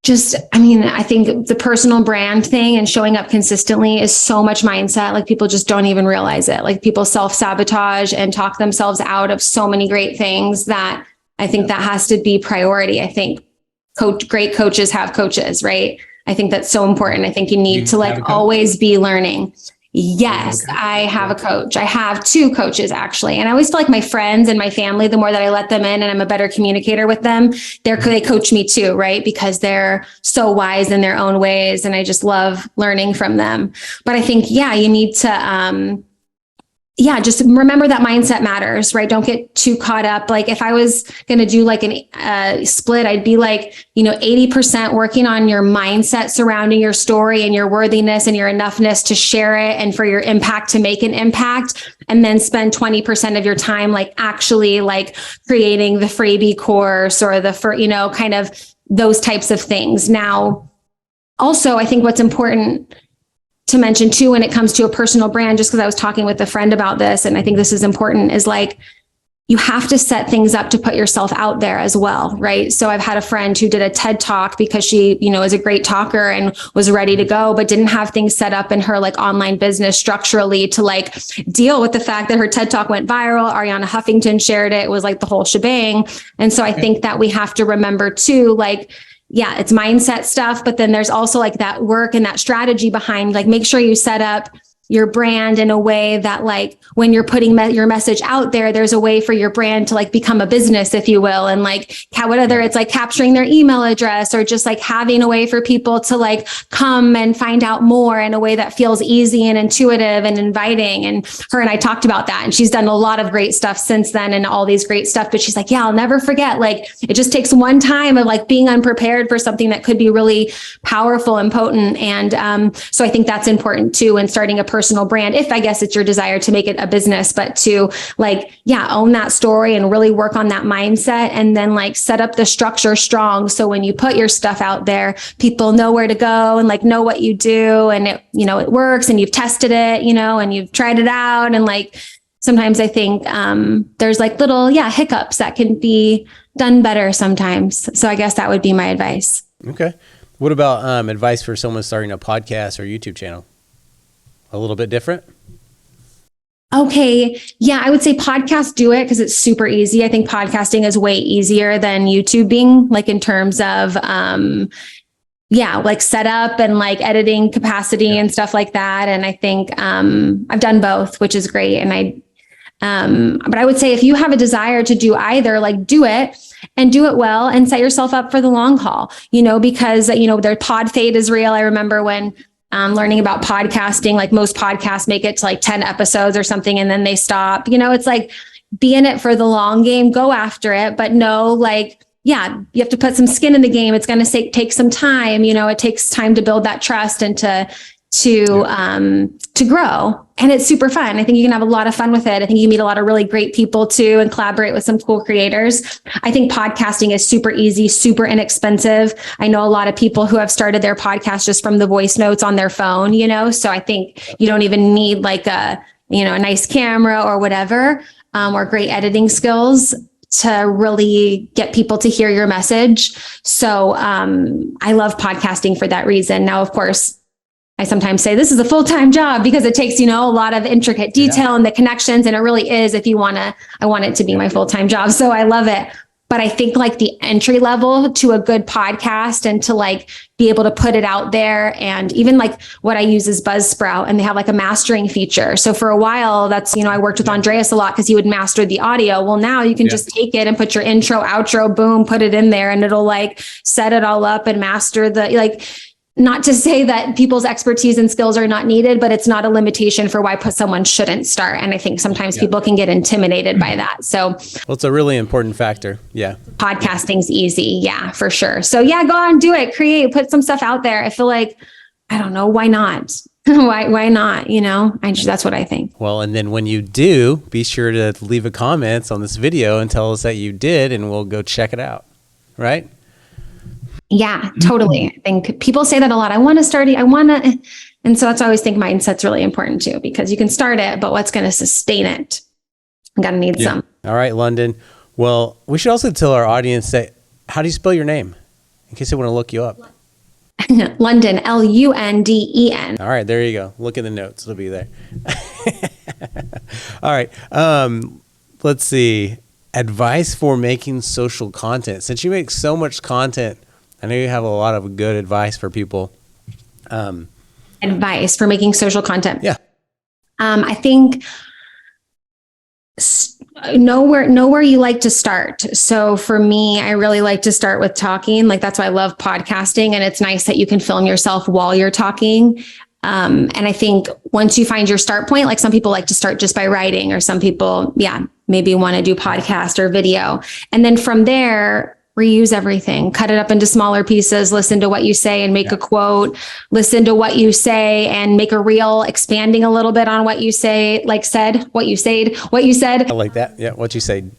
I think the personal brand thing and showing up consistently is so much mindset. Like people just don't even realize it. Like people self-sabotage and talk themselves out of so many great things that I think that has to be priority. I think great coaches have coaches, right? I think that's so important. I think you need to like always be learning. Yes, I have a coach. I have 2 coaches actually. And I always feel like my friends and my family, the more that I let them in and I'm a better communicator with them, they coach me too, right? Because they're so wise in their own ways. And I just love learning from them. But I think, you need to, just remember that mindset matters, right? Don't get too caught up. Like if I was going to do like a split, I'd be like, 80% working on your mindset surrounding your story and your worthiness and your enoughness to share it and for your impact to make an impact. And then spend 20% of your time, like actually like creating the freebie course or kind of those types of things. Now, also, I think what's important to mention too, when it comes to a personal brand, just because I was talking with a friend about this, and I think this is important, is like, you have to set things up to put yourself out there as well, right? So I've had a friend who did a TED talk because she, is a great talker and was ready to go, but didn't have things set up in her like online business structurally to like deal with the fact that her TED talk went viral. Ariana Huffington shared it. It was like the whole shebang. And so I think that we have to remember too, like, it's mindset stuff, but then there's also like that work and that strategy behind, like, make sure you set up your brand in a way that like when you're putting your message out there, there's a way for your brand to like become a business, if you will. And like whether it's like capturing their email address or just like having a way for people to like come and find out more in a way that feels easy and intuitive and inviting. And her and I talked about that, and she's done a lot of great stuff since then and all these great stuff. But she's like, I'll never forget. Like it just takes one time of like being unprepared for something that could be really powerful and potent. And so I think that's important too in starting a personal brand, if I guess it's your desire to make it a business, but to like, own that story and really work on that mindset, and then like set up the structure strong. So when you put your stuff out there, people know where to go and like know what you do, and it, it works, and you've tested it, and you've tried it out. And like, sometimes I think there's like little, hiccups that can be done better sometimes. So I guess that would be my advice. Okay. What about advice for someone starting a podcast or YouTube channel? A little bit different? Okay. Yeah, I would say podcast, do it because it's super easy. I think podcasting is way easier than YouTubing, like in terms of, like setup and like editing capacity and stuff like that. And I think I've done both, which is great. And but I would say if you have a desire to do either, like do it and do it well and set yourself up for the long haul, because, their pod fade is real. I remember when learning about podcasting, like most podcasts make it to like 10 episodes or something, and then they stop. It's like, be in it for the long game, go after it, but know like, yeah, you have to put some skin in the game. It's going to take some time. It takes time to build that trust and to grow. And it's super fun. I think you can have a lot of fun with it. I think you meet a lot of really great people too, and collaborate with some cool creators. I think podcasting is super easy, super inexpensive. I know a lot of people who have started their podcast just from the voice notes on their phone, so I think you don't even need like a nice camera or whatever, or great editing skills to really get people to hear your message. So I love podcasting for that reason. Now, of course, I sometimes say this is a full-time job because it takes, a lot of intricate detail and the connections. And it really is, I want it to be my full-time job. So I love it. But I think like the entry level to a good podcast and to like be able to put it out there, and even like what I use is Buzzsprout, and they have like a mastering feature. So for a while, that's, I worked with Andreas a lot because he would master the audio. Well, now you can just take it and put your intro, outro, boom, put it in there, and it'll like set it all up and master not to say that people's expertise and skills are not needed, but it's not a limitation for why someone shouldn't start. And I think sometimes people can get intimidated by that. So it's a really important factor. Yeah. Podcasting's easy. Yeah, for sure. So yeah, go on, do it, create, put some stuff out there. I feel like, I don't know, why not? why not? That's what I think. Well, and then when you do, be sure to leave a comment on this video and tell us that you did, and we'll go check it out. Right? Yeah, totally. I think people say that a lot. And so that's why I always think mindset's really important too, because you can start it, but what's going to sustain it? I'm going to need some. All right, Lunden. Well, we should also tell our audience how do you spell your name in case they want to look you up? Lunden, Lunden. All right, there you go. Look in the notes. It'll be there. All right. Let's see. Advice for making social content. Since you make so much content, I know you have a lot of good advice for people. Advice for making social content. Yeah. I think know where you like to start. So for me, I really like to start with talking. Like that's why I love podcasting. And it's nice that you can film yourself while you're talking. And I think once you find your start point, like some people like to start just by writing, or some people, maybe want to do podcast or video. And then from there, reuse everything, cut it up into smaller pieces, listen to what you say and make a quote, listen to what you say and make a reel expanding a little bit on what you say, what you said. I like that. Yeah. What you said.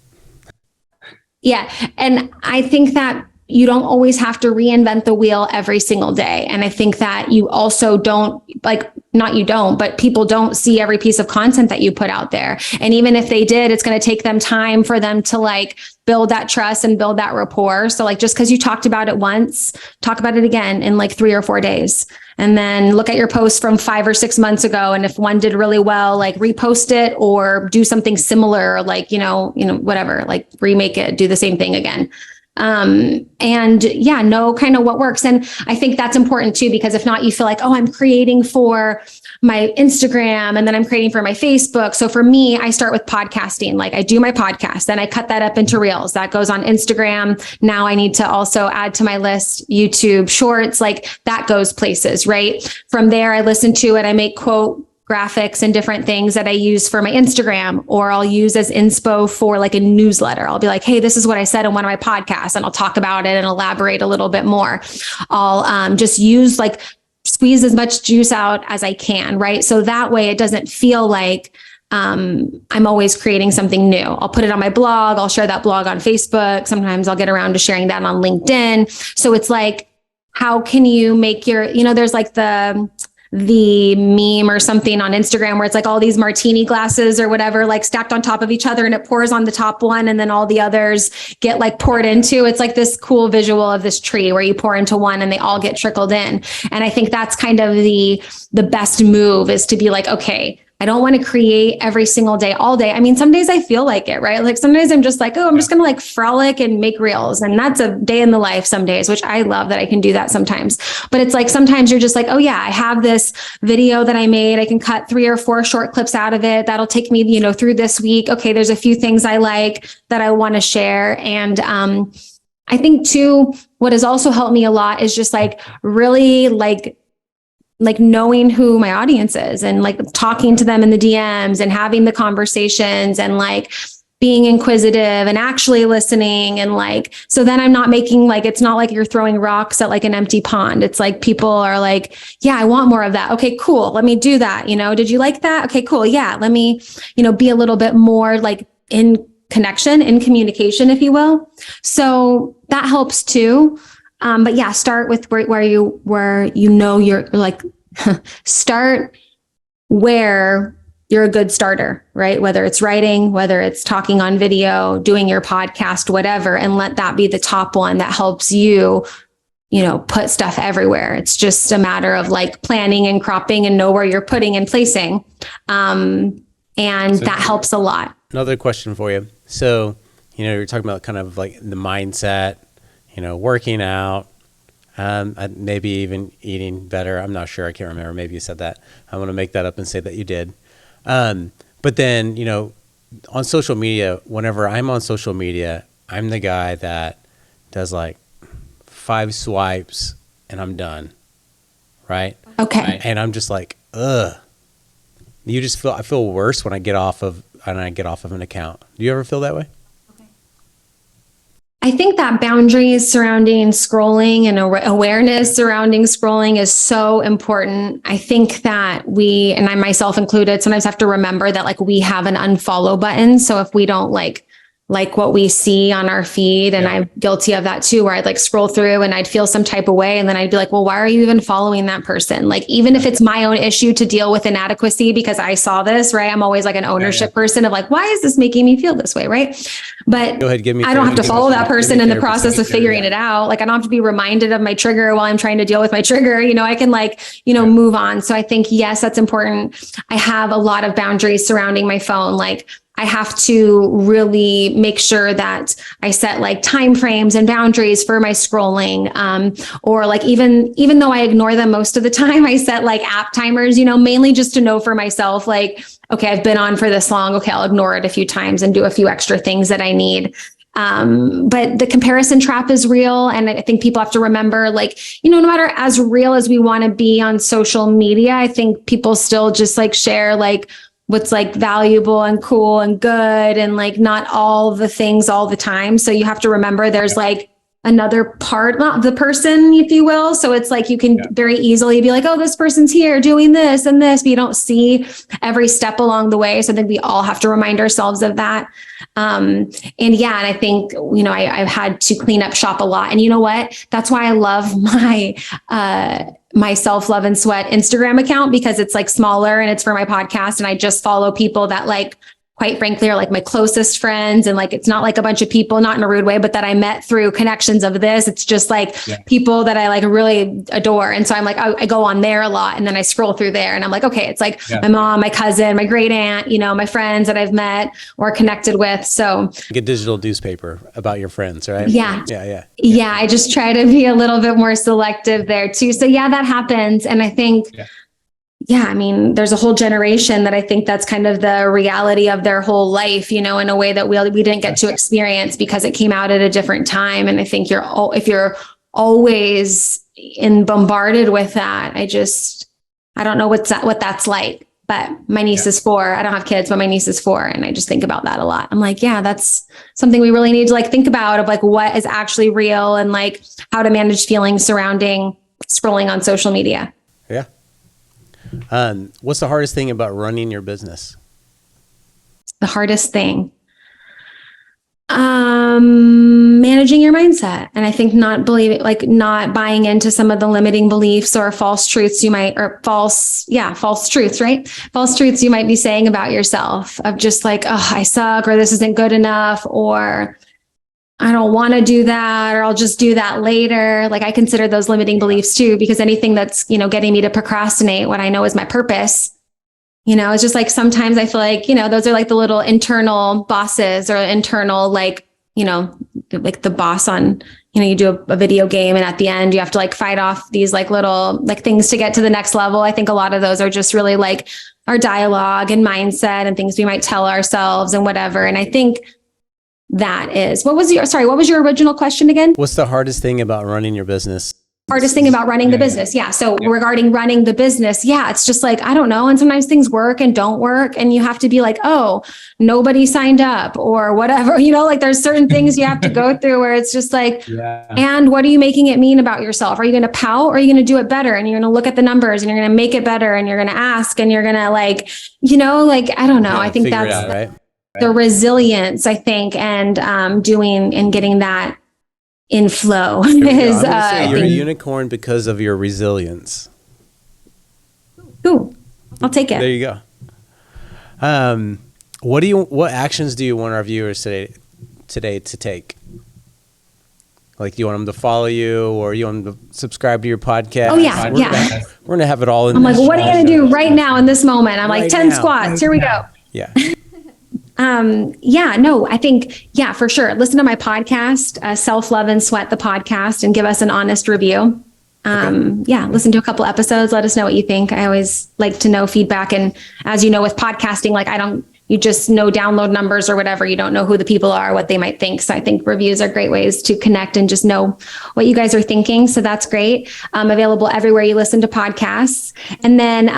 Yeah. And I think that you don't always have to reinvent the wheel every single day. And I think that you also don't but people don't see every piece of content that you put out there. And even if they did, it's going to take them time for them to like build that trust and build that rapport. So like, just because you talked about it once, talk about it again in like 3 or 4 days. And then look at your post from 5 or 6 months ago. And if one did really well, like repost it or do something similar, like, whatever, like remake it, do the same thing again. Know kind of what works. And I think that's important too, because if not, you feel like, oh, I'm creating for my Instagram and then I'm creating for my Facebook. So for me, I start with podcasting. Like I do my podcast, then I cut that up into reels that goes on Instagram. Now I need to also add to my list, YouTube shorts, like that goes places, right? From there, I listen to it. I make quote graphics and different things that I use for my Instagram, or I'll use as inspo for like a newsletter. I'll be like, hey, this is what I said in one of my podcasts, and I'll talk about it and elaborate a little bit more. I'll just use squeeze as much juice out as I can, right? So that way it doesn't feel like I'm always creating something new. I'll put it on my blog. I'll share that blog on Facebook. Sometimes I'll get around to sharing that on LinkedIn. So it's like, how can you make there's like the meme or something on Instagram where it's like all these martini glasses or whatever, like stacked on top of each other, and it pours on the top one and then all the others get like poured into. It's like this cool visual of this tree where you pour into one and they all get trickled in. And I think that's kind of the best move, is to be like, okay, I don't want to create every single day, all day. I mean, some days I feel like it, right? Like some days I'm just like, oh, I'm just going to like frolic and make reels. And that's a day in the life some days, which I love that I can do that sometimes. But it's like, sometimes you're just like, oh yeah, I have this video that I made. I can cut 3 or 4 short clips out of it. That'll take me, through this week. Okay, there's a few things I like that I want to share. And I think too, what has also helped me a lot is just like really like knowing who my audience is and like talking to them in the DMs and having the conversations and like being inquisitive and actually listening. And like, so then I'm not making like, it's not like you're throwing rocks at like an empty pond. It's like people are like, yeah, I want more of that. Okay, cool. Let me do that. You know, did you like that? Okay, cool. Yeah. Let me, you know, be a little bit more like in connection, in communication, if you will. So that helps too. But yeah, start with where you know, you're like, start where you're a good starter, right? Whether it's writing, whether it's talking on video, doing your podcast, whatever, and let that be the top one that helps you, you know, put stuff everywhere. It's just a matter of like planning and cropping and know where you're putting and placing. And so that helps a lot. Another question for you. So, you know, you're talking about kind of like the mindset, you know, working out, maybe even eating better. I'm not sure. I can't remember. Maybe you said that. I want to make that up and say that you did. But then, you know, on social media, whenever I'm on social media, I'm the guy that does like 5 swipes and I'm done. Right. Okay. And I'm just like, ugh. I feel worse when I get off of an account. Do you ever feel that way? I think that boundaries surrounding scrolling and awareness surrounding scrolling is so important. I think that we, and I myself included, sometimes have to remember that like we have an unfollow button. So if we don't like what we see on our feed, and I'm guilty of that too, where I'd like scroll through and I'd feel some type of way. And then I'd be like, well, why are you even following that person? Like, even if it's my own issue to deal with inadequacy, because I saw this, right? I'm always like an ownership person of like, why is this making me feel this way? Right. But go ahead, I don't have to follow that person in the process of figuring it out. Like, I don't have to be reminded of my trigger while I'm trying to deal with my trigger. You know, I can like, you know, move on. So I think, yes, that's important. I have a lot of boundaries surrounding my phone. Like, I have to really make sure that I set like time frames and boundaries for my scrolling. Or like, even though I ignore them most of the time, I set like app timers, you know, mainly just to know for myself, like, okay, I've been on for this long. Okay, I'll ignore it a few times and do a few extra things that I need. But the comparison trap is real. And I think people have to remember, like, you know, no matter as real as we want to be on social media, I think people still just like share like what's like valuable and cool and good, and like not all the things all the time. So you have to remember there's like another part, not the person, if you will. So it's like you can very easily be like, oh, this person's here doing this and this, but you don't see every step along the way. So I think we all have to remind ourselves of that. And I think, you know, I've had to clean up shop a lot. And you know what? That's why I love my Self Love and Sweat Instagram account, because it's like smaller and it's for my podcast. And I just follow people that like, quite frankly, are like my closest friends. And like, it's not like a bunch of people, not in a rude way, but that I met through connections of this. It's just like people that I like really adore. And so I'm like, I go on there a lot, and then I scroll through there and I'm like, okay, it's like my mom, my cousin, my great aunt, you know, my friends that I've met or connected with. So like a digital newspaper about your friends, right? Yeah. I just try to be a little bit more selective there too. So yeah, that happens. And I think, I mean, there's a whole generation that I think that's kind of the reality of their whole life, you know, in a way that we didn't get to experience because it came out at a different time. And I think if you're always bombarded with that, I don't know what that's like. But my niece is 4. I don't have kids, but my niece is 4. And I just think about that a lot. I'm like, yeah, that's something we really need to like think about, of like what is actually real and like how to manage feelings surrounding scrolling on social media. Yeah. What's the hardest thing about running your business? The hardest thing, managing your mindset. And I think not buying into some of the limiting beliefs or false truths false truths, right? False truths you might be saying about yourself, of just like, oh, I suck, or this isn't good enough, or I don't want to do that, or I'll just do that later. Like, I consider those limiting beliefs too, because anything that's, you know, getting me to procrastinate what I know is my purpose, you know, it's just like, sometimes I feel like, you know, those are like the little internal bosses or internal, like, you know, like the boss on, you know, you do a video game and at the end you have to like fight off these like little like things to get to the next level. I think a lot of those are just really like our dialogue and mindset and things we might tell ourselves and whatever. And I think that is, what was your original question again? What's the hardest thing about running your business? hardest thing about running the business. Yeah. So regarding running the business, it's just like, I don't know. And sometimes things work and don't work. And you have to be like, oh, nobody signed up or whatever, like there's certain things you have to go through where it's just like, and what are you making it mean about yourself? Are you going to pout or are you going to do it better? And you're going to look at the numbers and you're going to make it better. And you're going to ask and you're going to I don't know. I think that's the resilience, I think, and doing and getting that in flow is you're a unicorn because of your resilience. Ooh, I'll take it. There you go. What actions do you want our viewers today to take? Like, do you want them to follow you, or you want them to subscribe to your podcast? Oh yeah, we're gonna have it all in. I'm like, what are you gonna do right now in this moment? I'm like, 10 squats. Here we go. Yeah. I think, for sure. Listen to my podcast, Self-Love and Sweat, the podcast, and give us an honest review. Listen to a couple episodes. Let us know what you think. I always like to know feedback. And as you know, with podcasting, you just know download numbers or whatever. You don't know who the people are, what they might think. So I think reviews are great ways to connect and just know what you guys are thinking. So that's great. Available everywhere you listen to podcasts. And then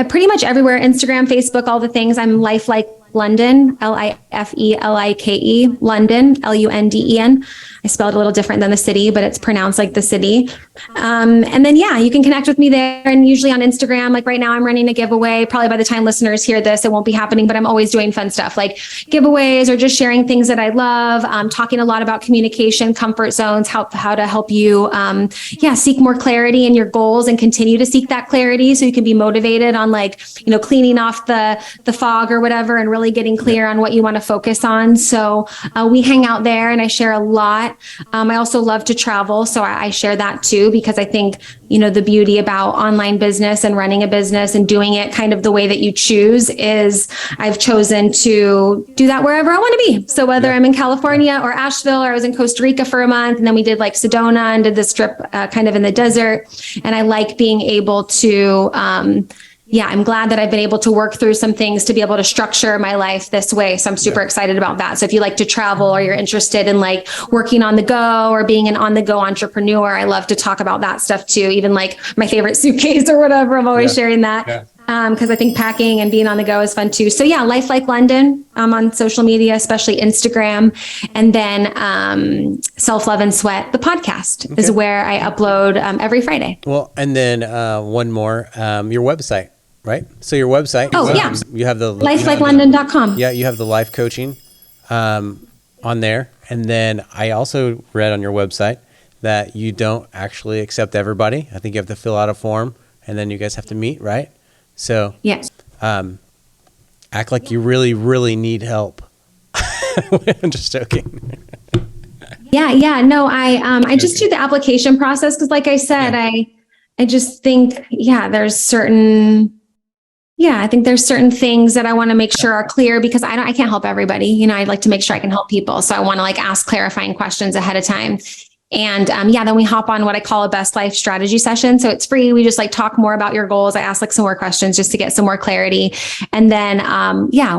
pretty much everywhere, Instagram, Facebook, all the things. I'm Lifelike Lunden, Lifefelike, Lunden, Lunden. I spelled it a little different than the city, but it's pronounced like the city. And then, you can connect with me there. And usually on Instagram, like right now I'm running a giveaway. Probably by the time listeners hear this, it won't be happening, but I'm always doing fun stuff like giveaways or just sharing things that I love. Talking a lot about communication, comfort zones, how to help you, seek more clarity in your goals and continue to seek that clarity so you can be motivated on cleaning off the fog or whatever and really getting clear on what you want to focus on. So we hang out there and I share a lot. I also love to travel. So I share that too, because I think, the beauty about online business and running a business and doing it kind of the way that you choose is I've chosen to do that wherever I want to be. So whether I'm in California or Asheville, or I was in Costa Rica for a month, and then we did Sedona and did this trip kind of in the desert. And I like being able to, I'm glad that I've been able to work through some things to be able to structure my life this way. So I'm super excited about that. So if you like to travel or you're interested in working on the go or being an on the go entrepreneur, I love to talk about that stuff too. Even my favorite suitcase or whatever, I'm always sharing that. Because I think packing and being on the go is fun too. So Life Like Lunden on social media, especially Instagram. And then Self-Love and Sweat, the podcast is where I upload every Friday. Well, and then one more, your website. Right. So your website. You have the lifelikelunden.com. Yeah. You have the life coaching on there. And then I also read on your website that you don't actually accept everybody. I think you have to fill out a form and then you guys have to meet. Right. So yes. Act like you really, really need help. I'm just joking. No, I just do the application process. Cause like I said, I just think, there's certain, I think there's certain things that I want to make sure are clear because I can't help everybody. I'd like to make sure I can help people. So I want to ask clarifying questions ahead of time. And then we hop on what I call a best life strategy session. So it's free. We just talk more about your goals. I ask some more questions just to get some more clarity. And then,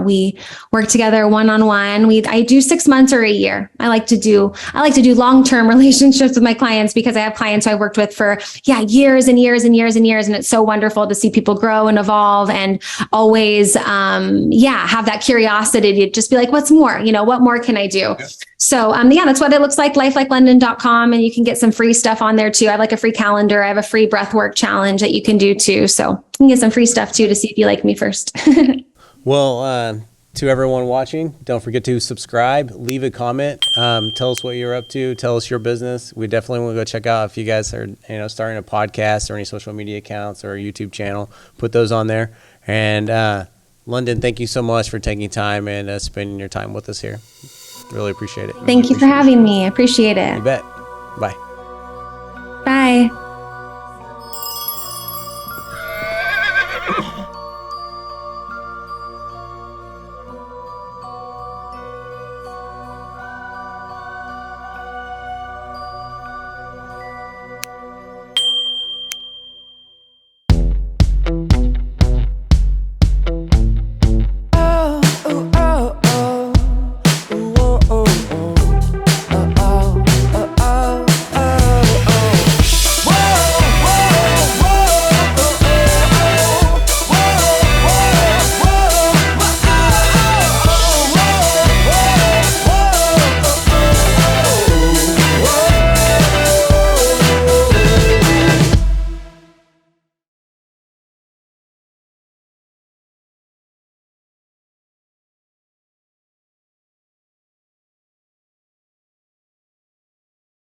we work together one-on-one. I do 6 months or a year. I like to do long-term relationships with my clients because I have clients I've worked with for, years and years and years and years. And it's so wonderful to see people grow and evolve and always, have that curiosity to just be like, what's more, what more can I do? So, that's what it looks like, lifelikelunden.com. And you can get some free stuff on there too. I have a free calendar. I have a free breathwork challenge that you can do too. So you can get some free stuff too to see if you like me first. Well, to everyone watching, don't forget to subscribe, leave a comment, tell us what you're up to, tell us your business. We definitely want to go check out if you guys are, starting a podcast or any social media accounts or a YouTube channel, put those on there. And Lunden, thank you so much for taking time and spending your time with us here. Really appreciate it. Thank you for having me. I appreciate it. You bet. Bye. Bye.